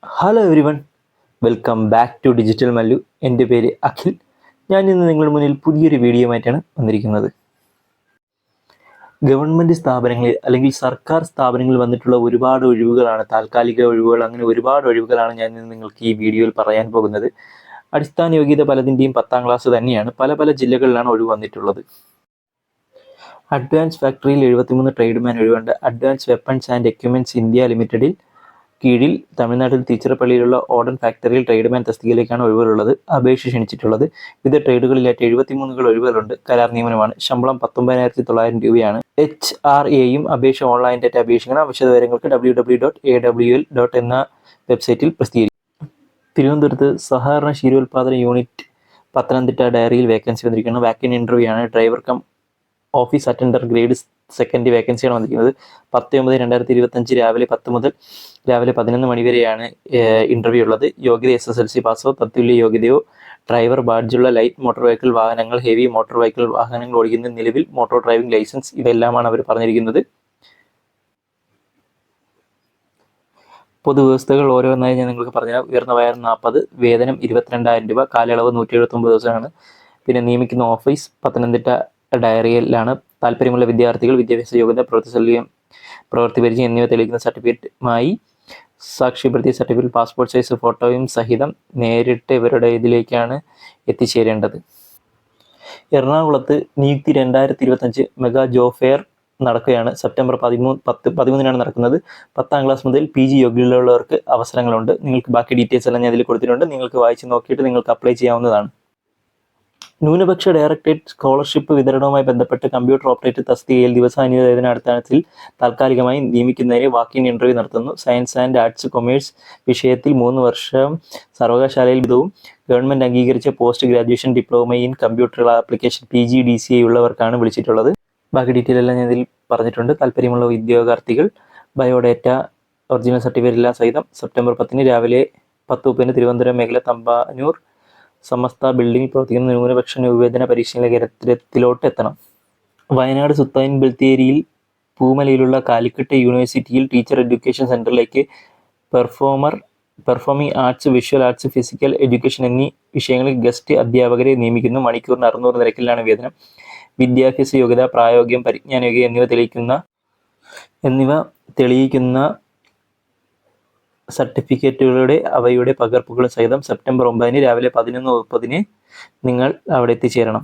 Hello everyone, welcome back to digital Mallu. എൻ്റെ പേര് അഖിൽ. ഞാൻ ഇന്ന് നിങ്ങളുടെ മുന്നിൽ പുതിയൊരു വീഡിയോയുമായിട്ടാണ് വന്നിരിക്കുന്നത്. ഗവൺമെൻറ് സ്ഥാപനങ്ങളിൽ അല്ലെങ്കിൽ സർക്കാർ സ്ഥാപനങ്ങളിൽ വന്നിട്ടുള്ള ഒരുപാട് ഒഴിവുകളാണ്, താൽക്കാലിക ഒഴിവുകൾ, അങ്ങനെ ഒരുപാട് ഒഴിവുകളാണ് ഞാൻ ഇന്ന് നിങ്ങൾക്ക് ഈ വീഡിയോയിൽ പറയാൻ പോകുന്നത്. അടിസ്ഥാന യോഗ്യത പലതിൻ്റെയും 10ാം ക്ലാസ് തന്നെയാണ്. പല പല ജില്ലകളിലാണ് ഒഴിവ് വന്നിട്ടുള്ളത്. അഡ്വാൻസ് ഫാക്ടറിയിൽ 73 ട്രേഡ്മാൻ ഒഴിവുണ്ട്. Advance weapons and equipments India ലിമിറ്റഡിൽ കീഴിൽ തമിഴ്നാട്ടിൽ തിരുച്ചിറപ്പള്ളിയിലുള്ള ഓർഡൻ ഫാക്ടറിയിൽ ട്രേഡ്മാൻ തസ്തികയിലേക്കാണ് ഒഴിവുകളുള്ളത്. അപേക്ഷ ക്ഷണിച്ചിട്ടുള്ളത്. വിവിധ ട്രേഡുകളിലായിട്ട് 73 ഒഴിവുകളുണ്ട്. കരാർ നിയമനമാണ്. ശമ്പളം 19,900 രൂപയാണ്. HRAയും അപേക്ഷ ഓൺലൈനായിട്ട് അപേക്ഷിക്കണം. വിശദവിവരങ്ങൾക്ക് www.awl എന്ന വെബ്സൈറ്റിൽ പ്രസിദ്ധീകരിക്കും. തിരുവനന്തപുരത്ത് സഹകരണ ക്ഷീരോത്പാദന യൂണിറ്റ് പത്തനംതിട്ട ഡയറിയിൽ വേക്കൻസി വന്നിരിക്കുന്നത്. വാക്കിൻ ഇൻ്റർവ്യൂ ആണ്. Driver cum office attender grade 2 വേക്കൻസിയാണ് വന്നിരിക്കുന്നത്. 10/9/2025 രാവിലെ 10 മുതൽ രാവിലെ 11 മണി വരെയാണ് ഇൻ്റർവ്യൂ ഉള്ളത്. യോഗ്യത SSLC പാസോ തത്തുല്യ യോഗ്യതയോ, ഡ്രൈവർ ബാഡ്ജുള്ള ലൈറ്റ് മോട്ടോർ വെഹിക്കിൾ വാഹനങ്ങൾ, ഹെവി മോട്ടോർ വെഹിക്കിൾ വാഹനങ്ങൾ ഓടിക്കുന്ന നിലവിൽ മോട്ടോർ ഡ്രൈവിംഗ് ലൈസൻസ്, ഇതെല്ലാമാണ് അവർ പറഞ്ഞിരിക്കുന്നത്. പൊതുവ്യവസ്ഥകൾ ഓരോന്നായി ഞാൻ നിങ്ങൾക്ക് പറഞ്ഞുതരാം. ഉയർന്ന വയർ 40, വേതനം 22,000 രൂപ, കാലയളവ് 179 ദിവസമാണ്. പിന്നെ നിയമിക്കുന്ന ഓഫീസ് പത്തനംതിട്ട ഡയറിയിലാണ്. താല്പര്യമുള്ള വിദ്യാർത്ഥികൾ വിദ്യാഭ്യാസ യോഗ്യത, പ്രവൃത്തി പരിചയം എന്നിവ തെളിയിക്കുന്ന സർട്ടിഫിക്കറ്റുമായി സാക്ഷ്യപ്പെടുത്തിയ സർട്ടിഫിക്കറ്റ്, പാസ്പോർട്ട് സൈസ് ഫോട്ടോയും സഹിതം നേരിട്ട് ഇവരുടെ ഇതിലേക്കാണ് എത്തിച്ചേരേണ്ടത്. എറണാകുളത്ത് നിയുക്തി 2025 മെഗാ ജോബ് ഫെയർ നടക്കുകയാണ്. സെപ്റ്റംബർ 13 നടക്കുന്നത്. 10ാം ക്ലാസ് മുതൽ PG യോഗ്യതയുള്ളവർക്ക് അവസരങ്ങളുണ്ട്. നിങ്ങൾക്ക് ബാക്കി ഡീറ്റെയിൽസ് എല്ലാം ഞാൻ ഇതിൽ കൊടുത്തിട്ടുണ്ട്. നിങ്ങൾക്ക് വായിച്ച് നോക്കിയിട്ട് നിങ്ങൾക്ക് അപ്ലൈ ചെയ്യാവുന്നതാണ്. ന്യൂനപക്ഷ ഡയറക്ടറേറ്റ് സ്കോളർഷിപ്പ് വിതരണവുമായി ബന്ധപ്പെട്ട് കമ്പ്യൂട്ടർ ഓപ്പറേറ്റർ തസ്തികയിൽ ദിവസാനിയ വേതന അടിസ്ഥാനത്തിൽ താൽക്കാലികമായി നിയമിക്കുന്നതിന് വാക്കിൻ ഇൻ്റർവ്യൂ നടത്തുന്നു. സയൻസ് ആൻഡ് ആർട്സ് കൊമേഴ്സ് വിഷയത്തിൽ 3 വർഷം സർവകലാശാലയിൽ ബിരുദവും ഗവൺമെൻറ് അംഗീകരിച്ച post graduation diploma in computer application PGDCA ഉള്ളവർക്കാണ് വിളിച്ചിട്ടുള്ളത്. ബാക്കി ഡീറ്റെയിൽ എല്ലാം ഞാൻ ഇതിൽ പറഞ്ഞിട്ടുണ്ട്. താല്പര്യമുള്ള ഉദ്യോഗാർത്ഥികൾ ബയോഡേറ്റ, ഒറിജിനൽ സർട്ടിഫിക്കറ്റ് എല്ലാം സഹിതം സെപ്റ്റംബർ 10 രാവിലെ 10:30 തിരുവനന്തപുരം മേഖല തമ്പാനൂർ സമസ്ത ബിൽഡിംഗിൽ പ്രവർത്തിക്കുന്ന ന്യൂനപക്ഷ വിവേചന പരിശീലന കേന്ദ്രത്തിലോട്ട് എത്തണം. വയനാട് സുൽത്താൻ ബത്തേരിയിൽ പൂമലയിലുള്ള കാലിക്കറ്റ് യൂണിവേഴ്സിറ്റിയിൽ ടീച്ചർ എഡ്യൂക്കേഷൻ സെൻ്ററിലേക്ക് performing arts, visual arts, physical education എന്നീ വിഷയങ്ങളിൽ ഗസ്റ്റ് അധ്യാപകരെ നിയമിക്കുന്നു. മണിക്കൂറിന് 600 നിരക്കിലാണ് വേതനം. വിദ്യാഭ്യാസ യോഗ്യത, പ്രായോഗികം, പരിജ്ഞാന യോഗ്യത എന്നിവ തെളിയിക്കുന്ന സർട്ടിഫിക്കറ്റുകളുടെ അവയുടെ പകർപ്പുകളും സഹിതം സെപ്റ്റംബർ 9 രാവിലെ 11:30 നിങ്ങൾ അവിടെ എത്തിച്ചേരണം.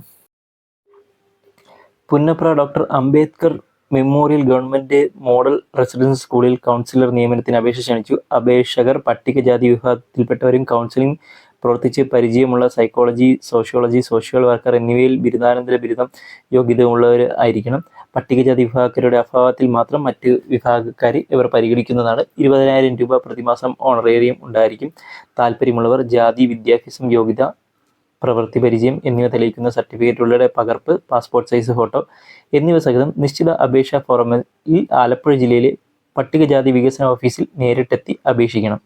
Punnapra doctor Ambedkar memorial government model residence സ്കൂളിൽ കൗൺസിലർ നിയമനത്തിന് അപേക്ഷ ക്ഷണിച്ചു. അപേക്ഷകർ പട്ടികജാതി വിഭാഗത്തിൽപ്പെട്ടവരും കൗൺസിലിംഗ് പ്രവർത്തിച്ച് പരിചയമുള്ള സൈക്കോളജി, സോഷ്യോളജി, സോഷ്യൽ വർക്കർ എന്നിവയിൽ ബിരുദാനന്തര ബിരുദം യോഗ്യതയുള്ളവർ ആയിരിക്കണം. പട്ടികജാതി വിഭാഗക്കാരുടെ അഭാവത്തിൽ മാത്രം മറ്റ് വിഭാഗക്കാരെ ഇവർ പരിഗണിക്കുന്നതാണ്. 20,000 രൂപ പ്രതിമാസം ഓണറേറിയം ഉണ്ടായിരിക്കും. താല്പര്യമുള്ളവർ ജാതി, വിദ്യാഭ്യാസം, യോഗ്യത, പ്രവൃത്തി പരിചയം എന്നിവ തെളിയിക്കുന്ന സർട്ടിഫിക്കറ്റുകളുടെ പകർപ്പ്, പാസ്പോർട്ട് സൈസ് ഫോട്ടോ എന്നിവ സഹിതം നിശ്ചിത അപേക്ഷാ ഫോറമിൽ ആലപ്പുഴ ജില്ലയിലെ പട്ടികജാതി വികസന ഓഫീസിൽ നേരിട്ടെത്തി അപേക്ഷിക്കണം.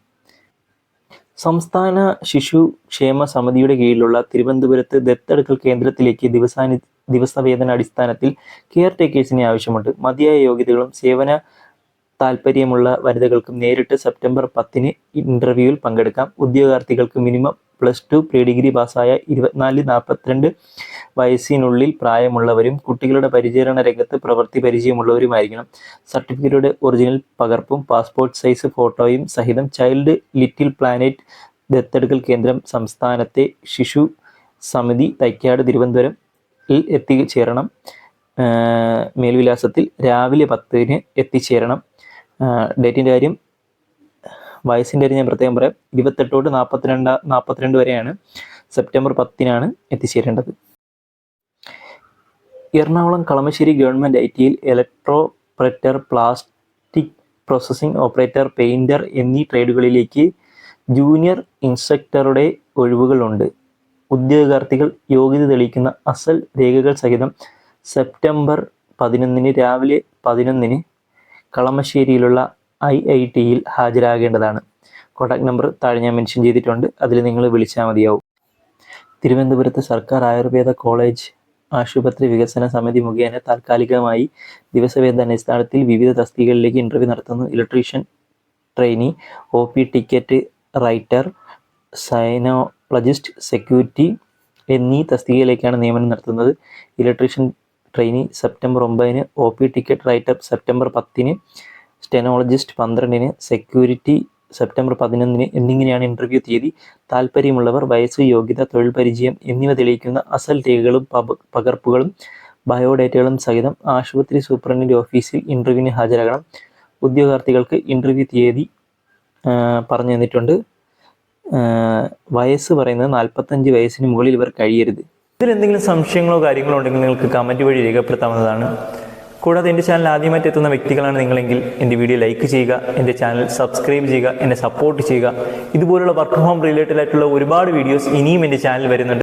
സംസ്ഥാന ശിശു ക്ഷേമ സമിതിയുടെ കീഴിലുള്ള തിരുവനന്തപുരത്ത് ദത്തെടുക്കൽ കേന്ദ്രത്തിലേക്ക് ദിവസവേതന അടിസ്ഥാനത്തിൽ കെയർ ടേക്കേഴ്സിനെ ആവശ്യമുണ്ട്. മതിയായ യോഗ്യതകളും സേവന താല്പര്യമുള്ള വനിതകൾക്കും നേരിട്ട് സെപ്റ്റംബർ 10 ഇൻ്റർവ്യൂവിൽ പങ്കെടുക്കാം. ഉദ്യോഗാർത്ഥികൾക്ക് മിനിമം +2 പ്രീ ഡിഗ്രി പാസ്സായ 24-42 വയസ്സിനുള്ളിൽ പ്രായമുള്ളവരും കുട്ടികളുടെ പരിചരണ രംഗത്ത് പ്രവൃത്തി പരിചയമുള്ളവരുമായിരിക്കണം. സർട്ടിഫിക്കറ്റുകളുടെ ഒറിജിനൽ പകർപ്പും പാസ്പോർട്ട് സൈസ് ഫോട്ടോയും സഹിതം ചൈൽഡ് ലിറ്റിൽ പ്ലാനറ്റ് ദത്തെടുക്കൽ കേന്ദ്രം, സംസ്ഥാനത്തെ ശിശു സമിതി, തൈക്കാട്, തിരുവനന്തപുരം എത്തിച്ചേരണം. മേൽവിലാസത്തിൽ രാവിലെ 10 എത്തിച്ചേരണം. ഡേറ്റിൻ്റെ കാര്യം, വയസ്സിൻ്റെ കാര്യം ഞാൻ പ്രത്യേകം പറയാം. 28 തൊട്ട് 42 വരെയാണ്. സെപ്റ്റംബർ 10 എത്തിച്ചേരേണ്ടത്. എറണാകുളം കളമശ്ശേരി ഗവൺമെൻറ് ITയിൽ electroplater, plastic processing operator, painter എന്നീ ട്രേഡുകളിലേക്ക് ജൂനിയർ ഇൻസ്ട്രക്ടറുടെ ഒഴിവുകളുണ്ട്. ഉദ്യോഗാർത്ഥികൾ യോഗ്യത തെളിയിക്കുന്ന അസൽ രേഖകൾ സഹിതം സെപ്റ്റംബർ 11 രാവിലെ 11 കളമശ്ശേരിയിലുള്ള IITയിൽ ഹാജരാകേണ്ടതാണ്. കോൺടാക്ട് നമ്പർ താഴെ ഞാൻ മെൻഷൻ ചെയ്തിട്ടുണ്ട്. അതിൽ നിങ്ങൾ വിളിച്ചാൽ മതിയാവും. തിരുവനന്തപുരത്ത് സർക്കാർ ആയുർവേദ കോളേജ് ആശുപത്രി വികസന സമിതി മുഖേന താൽക്കാലികമായി ദിവസവേതന അടിസ്ഥാനത്തിൽ വിവിധ തസ്തികകളിലേക്ക് ഇൻ്റർവ്യൂ നടത്തുന്നു. Electrician trainee, OP ticket writer, sonologist, security എന്നീ തസ്തികയിലേക്കാണ് നിയമനം നടത്തുന്നത്. ഇലക്ട്രീഷ്യൻ ട്രെയിനി സെപ്റ്റംബർ 9-ന്, OP ടിക്കറ്റ് റൈറ്റർ സെപ്റ്റംബർ 10-ന്, സ്റ്റെനോളജിസ്റ്റ് 12-ന്, സെക്യൂരിറ്റി സെപ്റ്റംബർ 11-ന് എന്നിങ്ങനെയാണ് ഇൻ്റർവ്യൂ തീയതി. താൽപ്പര്യമുള്ളവർ വയസ്സ്, യോഗ്യത, തൊഴിൽ പരിചയം എന്നിവ തെളിയിക്കുന്ന അസൽ രേഖകളും പകർപ്പുകളും ബയോഡേറ്റകളും സഹിതം ആശുപത്രി സൂപ്രണ്ടിൻ്റെ ഓഫീസിൽ ഇൻ്റർവ്യൂവിന് ഹാജരാകണം. ഉദ്യോഗാർത്ഥികൾക്ക് ഇൻ്റർവ്യൂ തീയതി പറഞ്ഞു തന്നിട്ടുണ്ട്. വയസ്സ് പറയുന്നത് 45 വയസ്സിന് മുകളിൽ ഇവർ കഴിയരുത്. ഇതിലെന്തെങ്കിലും സംശയങ്ങളോ കാര്യങ്ങളോ ഉണ്ടെങ്കിൽ നിങ്ങൾക്ക് കമൻറ്റ് വഴി രേഖപ്പെടുത്താവുന്നതാണ്. കൂടാതെ എൻ്റെ ചാനൽ ആദ്യമായിട്ട് എത്തുന്ന വ്യക്തികളാണ് നിങ്ങളെങ്കിൽ എൻ്റെ വീഡിയോ ലൈക്ക് ചെയ്യുക, എൻ്റെ ചാനൽ സബ്സ്ക്രൈബ് ചെയ്യുക, എന്നെ സപ്പോർട്ട് ചെയ്യുക. ഇതുപോലുള്ള വർക്ക് ഹോം റിലേറ്റഡ് ആയിട്ടുള്ള ഒരുപാട് വീഡിയോസ് ഇനിയും എൻ്റെ ചാനൽ വരുന്നുണ്ട്.